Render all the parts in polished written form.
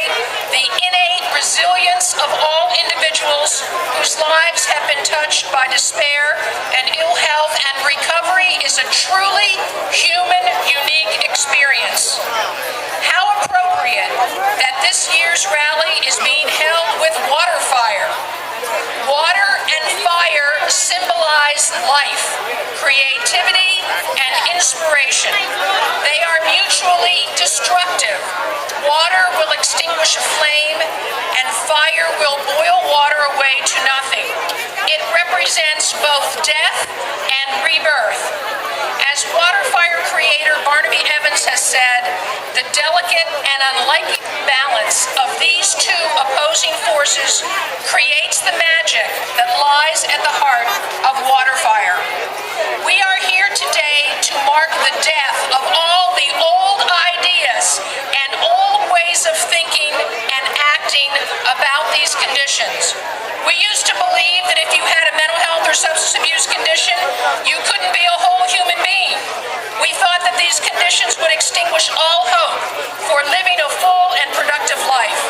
celebrate the innate resilience of all individuals whose lives have been touched by despair and ill health, and recovery is a truly human, unique experience. How appropriate that this year's rally is being held with water fire. Water and fire symbolize life, creativity, and inspiration. They are mutually destructive. Water will extinguish a flame, and fire will boil water away to nothing. It represents both death and rebirth. As water fire creator Barnaby Evans has said, the delicate and unlikely balance of these two opposing forces creates the magic that lies at the heart of water fire. We are here today to mark the death of all the old ideas and old ways of thinking and acting about these conditions. We used to believe that if you had a mental health or substance abuse condition, you couldn't be a whole human being. We thought that these conditions would extinguish all hope for living a full and productive life.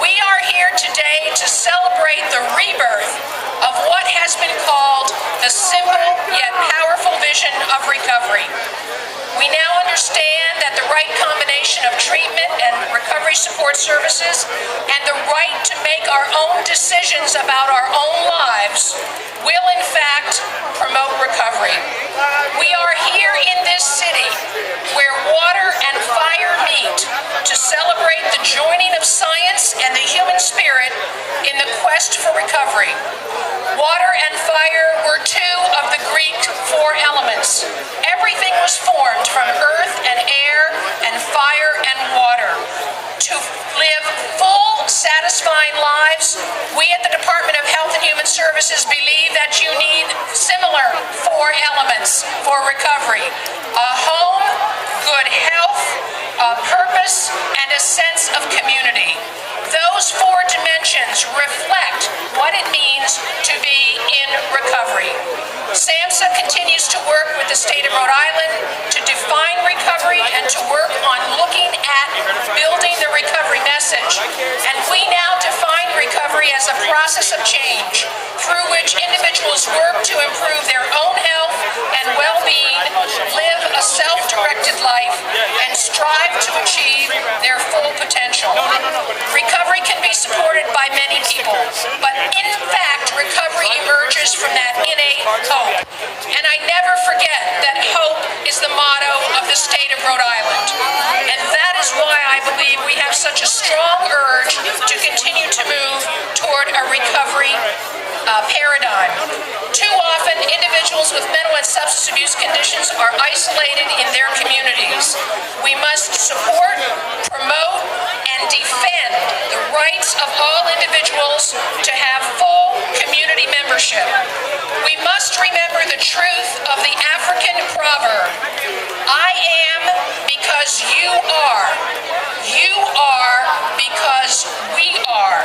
We are here today to celebrate the rebirth of what has been called the simple yet powerful vision of recovery. We now understand that the right combination of treatment and recovery support services and the right to make our own decisions about our own lives will in fact promote recovery. We are here in this city where water and fire meet to celebrate the joining of science and the human spirit in the quest for recovery. Water and fire were two of the Greek four elements. Everything was formed from earth and air and fire and water. To live full, satisfying lives, we at the Department of Health and Human Services believe that you need similar four elements for recovery: a home, good health, a purpose, and a sense of community. Those four dimensions reflect what it means to be in recovery. SAMHSA continues to work with the state of Rhode Island to define recovery and to work on looking at building the recovery message. And we now define recovery as a process of change through which individuals work to improve their own health and well-being, live a self-directed life, and strive to achieve their full potential. Recovery can be supported by many people, but in fact, recovery emerges from that innate hope. And I never forget that hope is the motto of the state of Rhode Island. And that is why I believe we have such a strong urge to continue to move toward a recovery paradigm. Too often, individuals with mental and substance abuse conditions are isolated in their communities. We must support, promote, and defend the rights of all individuals to have full community membership. We must remember the truth of the African proverb, I am because you are. You are because we are.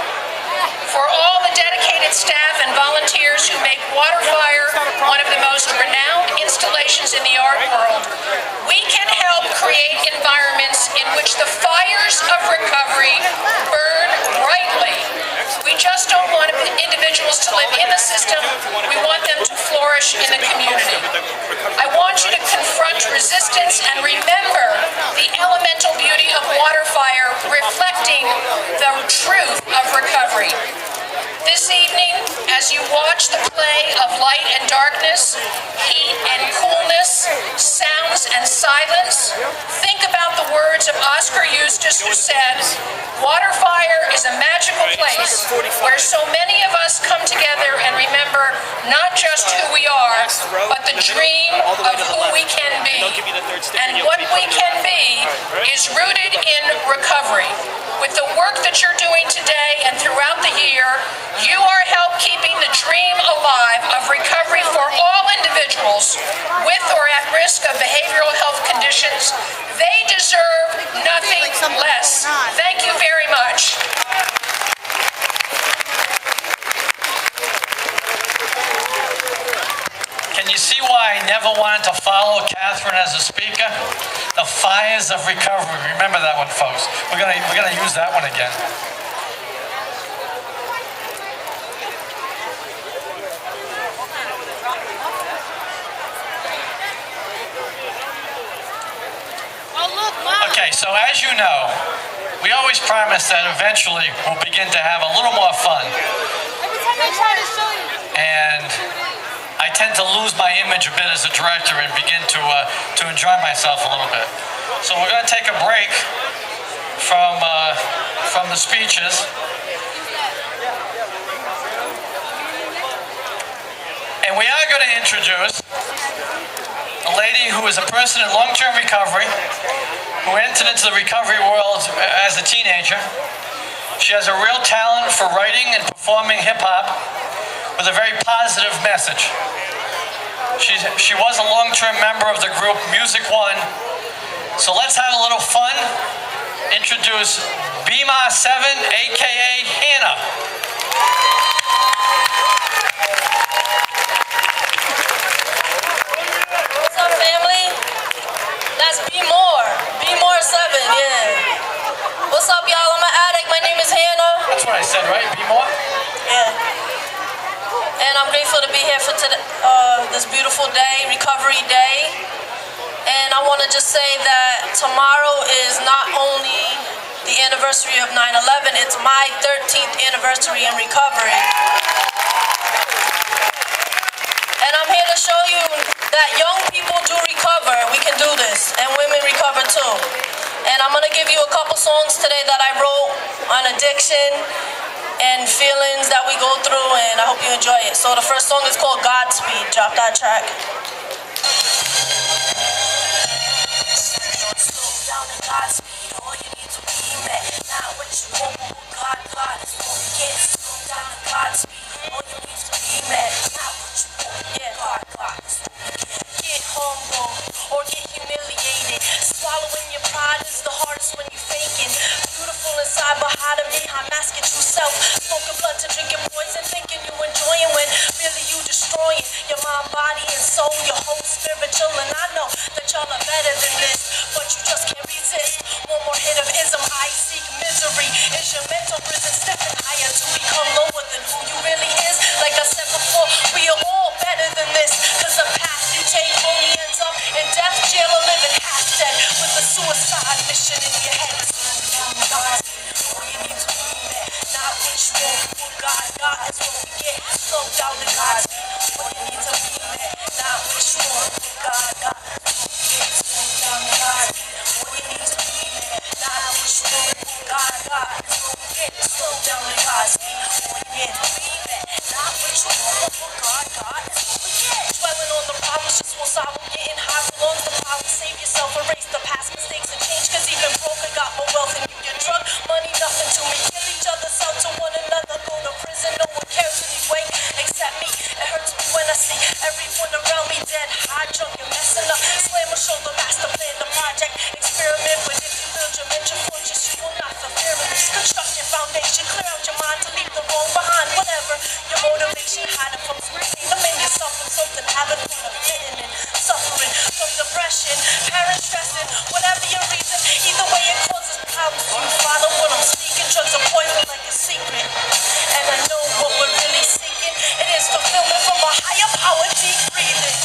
For all the dedicated staff and volunteers who make Water Fire one of the most renowned installations in the art world, we can help create environments in which the fires of recovery burn brightly. We just don't want individuals to live in the system. We want them to flourish in the community. I want you to confront resistance and remember the elemental beauty of water fire reflecting the truth of recovery. This evening, as you watch the play of light and darkness, heat and coolness, sounds and silence, think about the words of Oscar Eustis, who said, "Water fire is a magical place where so many of us come together and remember not just who we are, but the dream of who we can be. And what we can be is rooted in recovery." With the work that you're doing today and throughout the year, you are help keeping the dream alive of recovery for all individuals with or at risk of behavioral health conditions. They deserve nothing less. Thank you very much. Can you see why I never wanted to follow Catherine as a speaker? The fires of recovery. Remember that one, folks. We're gonna use that one again. Okay, so as you know, we always promise that eventually we'll begin to have a little more fun. Every time I try to show you. And I tend to lose my image a bit as a director and begin to enjoy myself a little bit. So we're going to take a break from the speeches. And we are going to introduce a lady who is a person in long-term recovery, who entered into the recovery world as a teenager. She has a real talent for writing and performing hip-hop with a very positive message. She was a long-term member of the group Music One. So let's have a little fun. Introduce Bima 7, aka Hannah. What's up, family? That's Be More 7, yeah. What's up, y'all? I'm an addict. My name is Hannah. That's what I said, right? Be More? Yeah. And I'm grateful to be here for today, this beautiful day, Recovery Day. And I want to just say that tomorrow is not only the anniversary of 9/11, it's my 13th anniversary in recovery. And I'm here to show you that young people do recover. We can do this. And women recover too. And I'm going to give you a couple songs today that I wrote on addiction and feelings that we go through, and I hope you enjoy it. So the first song is called Godspeed. Drop that track. Get humble or get humiliated. Swallowing your pride is the hardest when you're faking. Beautiful inside, but hiding behind masking true self. Smoking blood to drinking poison, thinking you enjoying when really you destroying your mind, body, and soul, your whole spiritual. And I know that y'all are better than this, but you just can't resist. One more hit of ism, I seek misery. Is your mental prison slipping higher to become lower than who you really is? Like I said before, we are all better than this, cause the path you take only ends up in death, jail, or living half dead with a suicide mission in your head. All you need to be met, not what you want, what God is what we get. Slow down to God's speed. All you need to be met, not what you want, what God is what we get. Slow down to God's speed. All you need to be met, not what you want, what God is what we get. Slow down to God's speed. All you need to be met, not what you want, what God is what we get. Dwelling on the problems just won't solve them. Getting high prolongs the problem. Save yourself, erase the past mistakes and change. Cause even broke, I got more wealth than you. Your drug money, nothing to me. Kill each other, sell to one another. Go to prison, no one cares anyway except me. It hurts me when I see everyone around me dead, high, drunk, and messing up. Slam or shoulder, master plan, the project, experiment. But if you build your mental fortress, you will not fulfill this. Construct your foundation, clear out your mind to leave the wrong behind. Whatever your motivation, hiding from scrutiny, them in yourself from something, having fun of getting and suffering from depression, parents stressing, whatever your reason. Either way, it causes problems. You follow what I'm speaking, drugs are poison like a secret. And I know what we're really seeking. It is fulfillment from a higher power, deep breathing.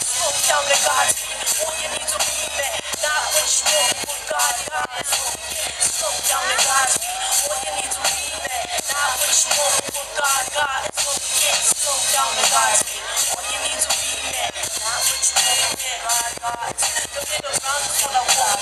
Slow down to God's speed. All you need to be met, not what you want, what God is what we get. Slow down to God's speed. All you need to be met, not what you want, what God is what we get. Slow down to God's speed. All you need to be met, not what you want, what God is. The middle ground is what I want.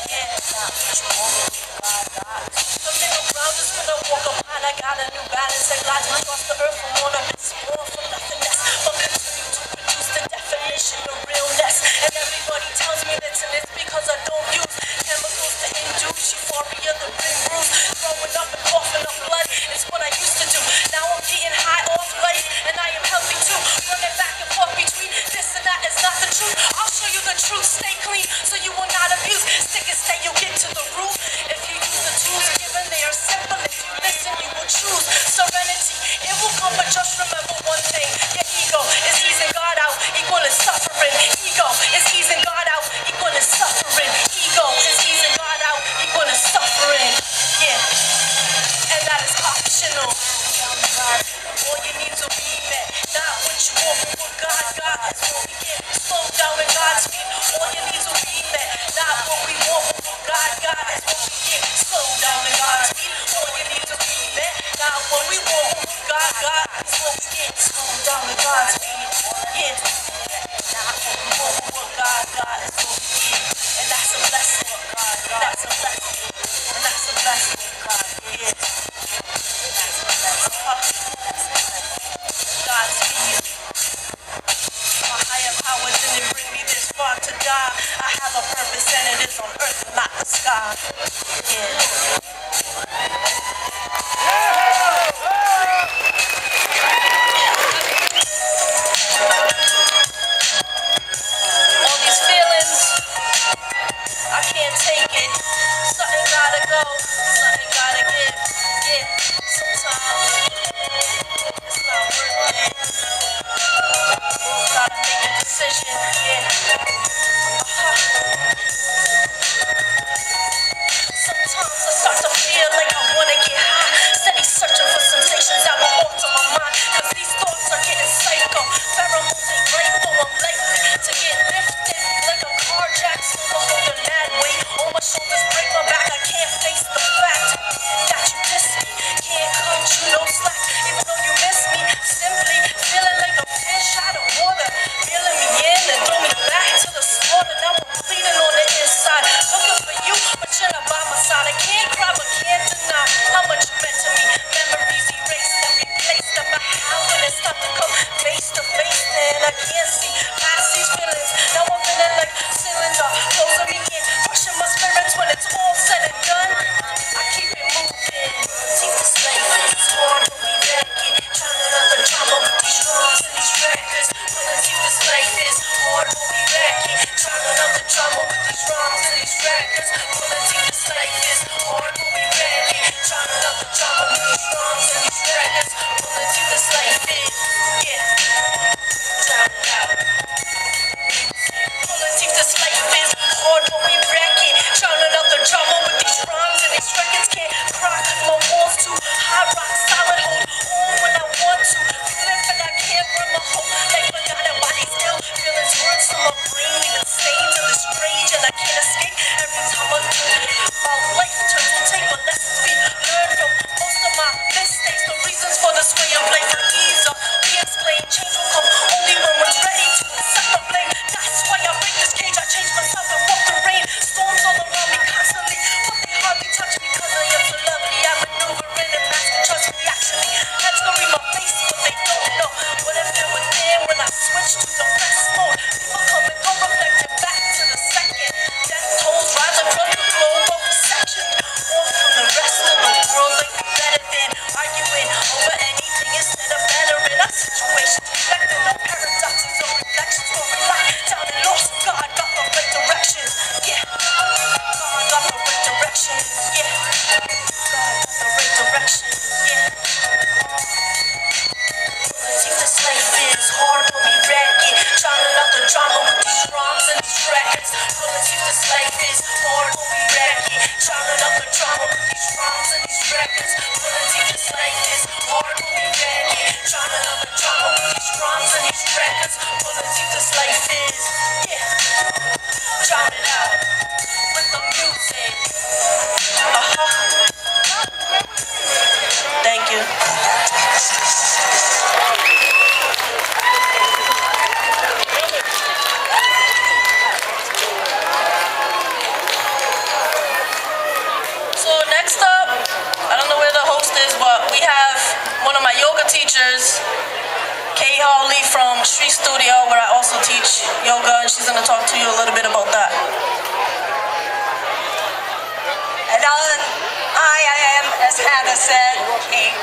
Yeah, not what you want, what God is. The middle ground is when I walk upon. I got a new balance that glides across the earth from ornaments, born from nothingness, but continue to produce the definition of realness. And everybody tells me that it's because I don't use chemicals to induce euphoria, the big bruise, throwing up and coughing up blood. It's what I used to do. Now I'm getting high off life, and I am healthy too. Running back and forth between this and that is not the truth. I'll show you the truth. Stay clean so you will not abuse. Stick and stay, you get to the root. If you use the tools given, they are simple. If you listen, you will choose serenity. It will come, but just remember one thing: your ego is easing God out, equal to suffering. Ego is easing God Slow down to God's speed. Yeah. What God got is what we get. And that's a blessing. That's a blessing. And that's a blessing. God is. God's speed. My higher power didn't bring me this far to die. I have a purpose and it is on earth, not the sky. Yeah. All these feelings, I can't take it. Something gotta go, something gotta give. Yeah, sometimes it's not worth it. Gotta make a decision, yeah. Sometimes I start to feel like I wanna get high. Steady searching for sensations that will alter my mind. Cause these thoughts are getting psycho. Pheromones ain't grateful, I'm likely to get lifted like a carjack. Someone holding mad weight on my shoulders, break my back. I can't face the fact that you diss me. Can't cut you no slack, even though you miss me. Simply feeling like a fish out of water, reeling me in and throw me back to the slaughter. Now I'm bleeding on the inside, looking for you, but you're not by my side. I can't cry, but can't deny how much you meant to me. Memories erased and replaced them by how when it's time to come face to face, then I can't see past these feelings. Now I'm feeling like ceilings are closing me in, crushing my spirits when it's all said and done. I keep it moving, take this life, it's hard when we back it. Drowning out the drama with these drums and these records. Pulling teeth, this life is hard when we back it. Drowning out the drama with these drums and these records. Pulling teeth, this life is hard when we back it. Drowning out the drama with these drums and these records. Pulling teeth, this life is, yeah. Drown it out. Pulling teeth, this life is hard when we wreck it. Drowning out the drama with these rhymes and these records. Can't cry, my walls too high, rock solid, hold on when I want to. Flip and I can't run my whole life, forgotten why these ill feelings words to my brain, leaving stains of this rage, and I can't escape every time I do. My life turns to table lessons we learn from most of my mistakes. The reasons for this way of life are easier. We explain change will come only when one's ready to accept the blame. That's why I break this cage. I change myself and walk the rain. Storms all around me constantly, but they hardly touch me because I am so lovely. I maneuver in and mask and trust me actually. Heads go read my face, but they don't know what if it was there when I switched to the best mode. People come and go, reflected back to the second. Death tolls rising from the globe of section. Off from the rest of the world like we better than arguing over anything instead of bettering our situations. Reflecting on paradoxes or reflections where we lie down and lost. God got the right direction, yeah. God got the right direction, yeah. God got the right direction, yeah. See, this life is hard when we wreck it. Drowning out the drama with these drums and these records. See, this life is hard when we wreck it. Drowning out the drama with these drums and these records. See, this life is hard when we wreck it. Drowning out the drama with these drums and these records. See, this life is, yeah. Drown it out with the music. Thank you. So next up, I don't know where the host is, but we have one of my yoga teachers, Kay Hawley from Street Studio, where I also teach yoga, and she's going to talk to you a little bit about that. And I am, as Hannah said, Kate.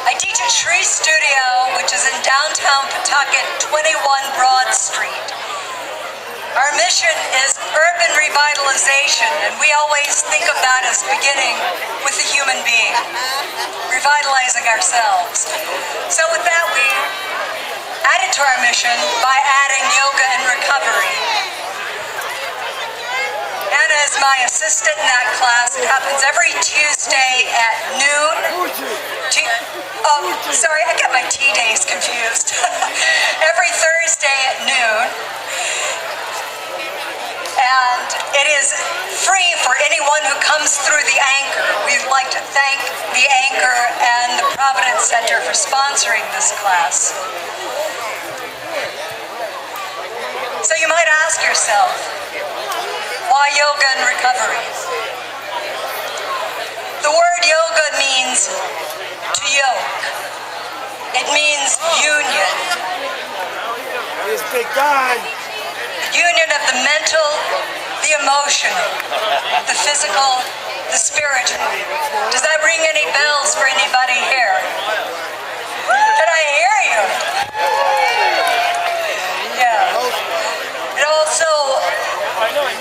I teach at Tree Studio, which is in downtown Pawtucket, 21 Broad Street. Our mission is urban revitalization, and we always think of that as beginning with the human being, revitalizing ourselves. So with that, we added to our mission by adding yoga and recovery. Anna is my assistant in that class. It happens every Tuesday at noon. Sorry, I get my tea days confused. Every Thursday at noon. And it is free for anyone who comes through the Anchor. We'd like to thank the Anchor and the Providence Center for sponsoring this class. So you might ask yourself, why yoga and recovery? The word yoga means to yoke. It means union. It's big guy. Union of the mental, the emotional, the physical, the spiritual. Does that ring any bells for anybody here? Can I hear you? Yeah. It also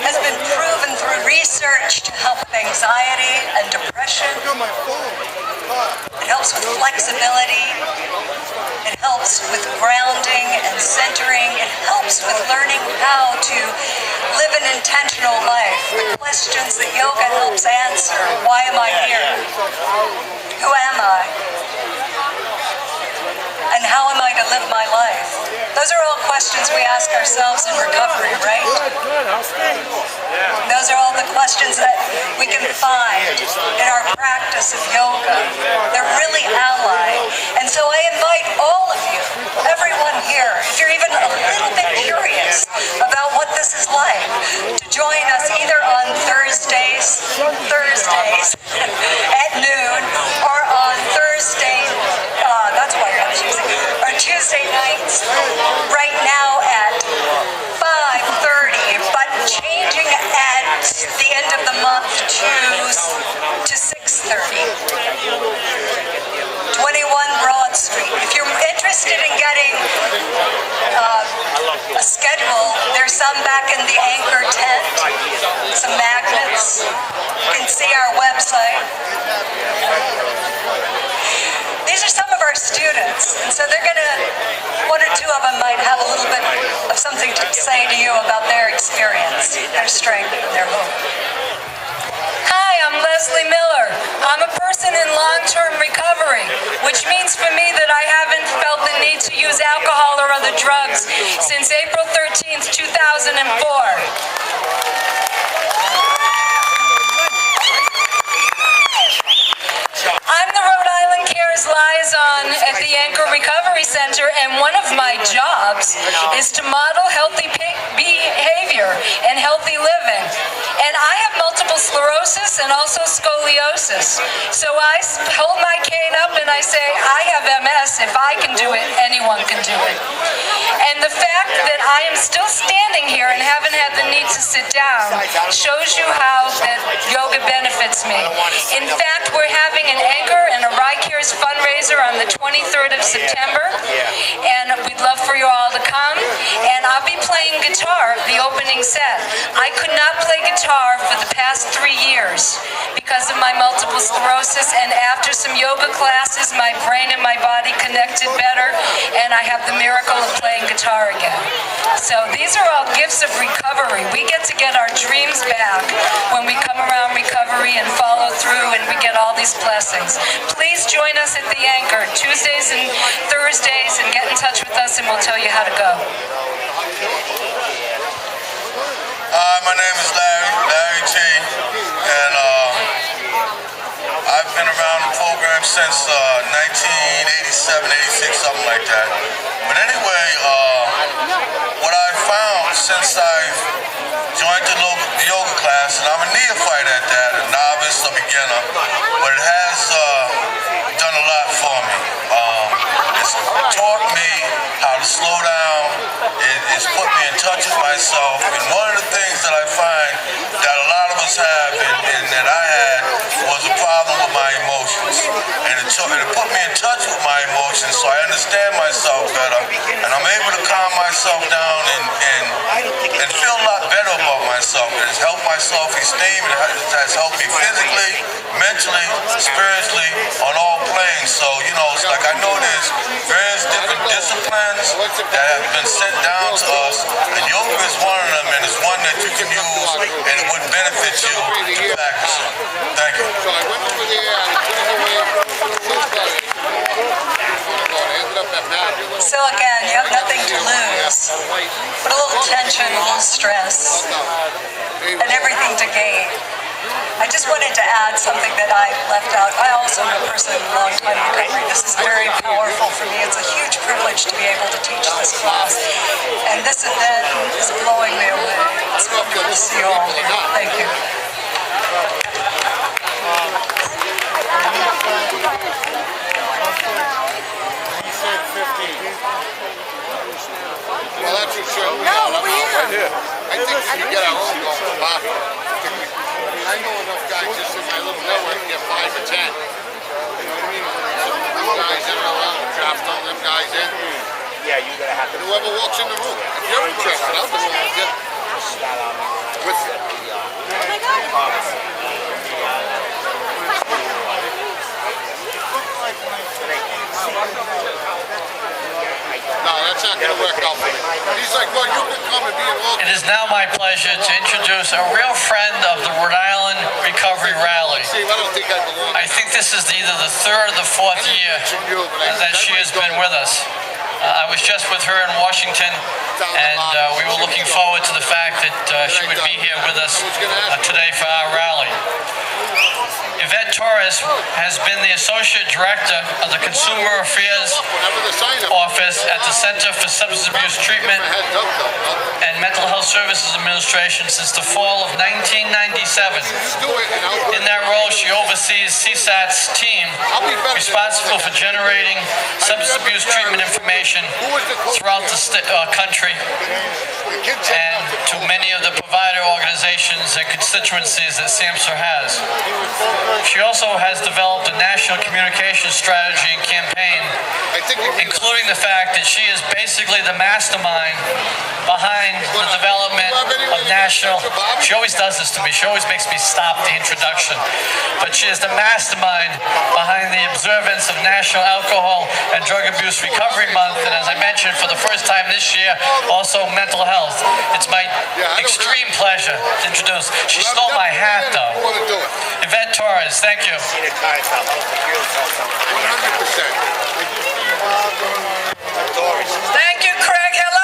has been proven through research to help with anxiety and depression. It helps with flexibility. It helps with grounding and centering. It helps with learning how to live an intentional life. The questions that yoga helps answer. Why am I here? Who am I? And how am I to live my life? Those are all questions we ask ourselves in recovery, right? Those are all the questions that we can find in our practice of yoga. They're really allied. And so I invite all of you, everyone here, if you're even a little bit curious about what this is like, to join us either on Thursdays at noon, or on or Tuesday nights, right now at 5:30, but changing at the end of the month to 6:30. 21 Broad Street. If you're interested in getting a schedule, there's some back in the anchor tent, some magnets. You can see our website. These are some of our students, and so one or two of them might have a little bit of something to say to you about their experience, their strength, and their hope. Hi, I'm Leslie Miller. I'm a person in long-term recovery, which means for me that I haven't felt the need to use alcohol or other drugs since April 13th, 2004. I'm the Rhode Island Cares liaison at the Anchor Recovery Center, and one of my jobs is to model healthy behavior and healthy living. And I have multiple sclerosis and also scoliosis. So I hold my cane up and I say, I have MS. If I can do it, anyone can do it. And the fact that I am still standing here and haven't had the need to sit down shows you how that yoga benefits me. In fact, we're having an Anchor and a RICARES fundraiser on the 23rd of September, and we'd love for you all to come. And I'll be playing guitar the opening set. I could not play guitar for the past 3 years because of my multiple sclerosis, and after some yoga classes, my brain and my body connected better, and I have the miracle of playing guitar again. So these are all gifts of recovery. We get to get our dreams back when we come around recovery and follow through, and we get all these blessings. Please join us at the Anchor Tuesdays and Thursdays, and get in touch with us, and we'll tell you how to go. Hi, my name is Larry T, and I've been around the program since 1987, 86, something like that. But anyway, what I found since I've joined the yoga class, and I'm a neophyte at that, a novice, a beginner, but it has done a lot for me. It's taught me how to slow down. It's put me in touch with myself. And one of the things that I find that a lot of us have, and that I had, was a problem with my emotions. And it put me in touch with my emotions, so I understand myself better, and I'm able to calm myself down and feel a lot better about myself. It has helped my self-esteem. It has helped me physically, mentally, spiritually, on all planes. So, it's like I know there's various different disciplines that have been sent down to us, and yoga is one of them, and it's one that you can use, and it would benefit you to practice it. Thank you. So again, you have nothing to lose, but a little tension, a little stress, and everything to gain. I just wanted to add something that I left out. I also am a person in long time recovery. This is where privilege to be able to teach this class. And this event is blowing me away. It's wonderful to see you all here. Thank you. Well, that's for sure. No, over here. Right here. I think we get our own going. Bobby. I know enough guys just in my little network to get 5 or 10. You know what I mean? Some guys in or around the draft on them guys in. Yeah, you gotta have to. Whoever walks in the room. If you're interested, I'll do it with you. With you. Oh my God. No, that's not going to work out for me. He's like, well, you can come and be an It is now my pleasure to introduce a real friend of the Rhode Island Recovery Rally. See, I don't think I belong. I think this is either the third or the fourth year that she has been with us. I was just with her in Washington, and we were looking forward to the fact that she would be here with us today for our rally. Yvette Torres has been the Associate Director of the Consumer Affairs Office at the Center for Substance Abuse Treatment and Mental Health Services Administration since the fall of 1997. In that role, she oversees CSAT's team responsible for generating substance abuse treatment information throughout the country and to many of the provider organizations and constituencies that SAMHSA has. She also has developed a national communication strategy and campaign, including the fact that she is basically the mastermind behind the development of national. She always does this to me. She always makes me stop the introduction. But she is the mastermind behind the observance of National Alcohol and Drug Abuse Recovery Month, and as I mentioned, for the first time this year, also mental health. It's my extreme pleasure to introduce. She stole my hat, though. Yvette Torres, thank you. 100%. Thank you, Craig. Hello.